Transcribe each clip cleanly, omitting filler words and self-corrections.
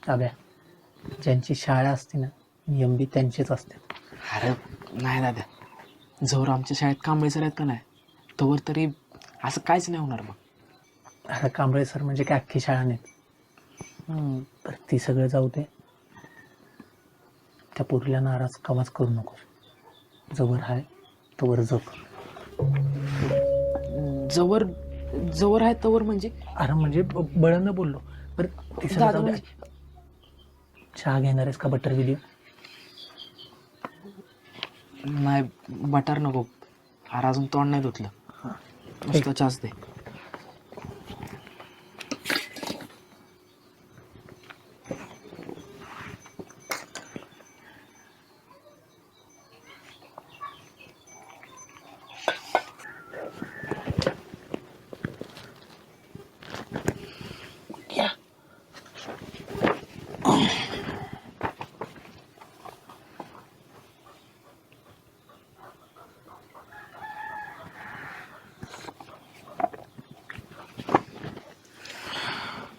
अभ्या, ज्यांची शाळा असते ना नियम बी त्यांचेच असतात. अरे नाही दादा, जोवर आमच्या शाळेत कांबळे सर येतं नाही तोवर तरी असं काहीच नाही होणार बघ. अरे कांबळे सर म्हणजे काय अख्खी शाळा नाहीत. तर ती सगळं जाऊ दे. त्या पोरीला नाराज कवाच करू नको. जवळ आहे तोवर जप. जवळ जवळ आहे तोवर म्हणजे अरे म्हणजे बळनं बोललो. बरं ती सगळं दादा जाऊ दे. म्हणजे चहा घेणार आहेस का बटर व्हिडिओ? नाही, बटार नको. अरे अजून तोंड नाही धुतलं, नुसतं चहाच दे.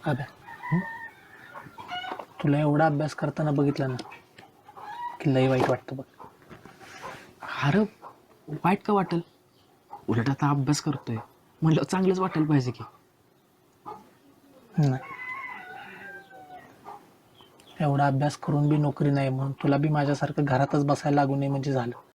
अभ्या, तुला एवढा अभ्यास करताना बघितला ना की लई वाईट वाटतं बघ. अरे वाईट का वाटेल? उलट आता अभ्यास करतोय म्हणलं चांगलंच वाटायला पाहिजे की. नाही, एवढा अभ्यास करून बी नोकरी नाही म्हणून तुला बी माझ्यासारखं घरातच बसायला लागू नये म्हणजे झालं.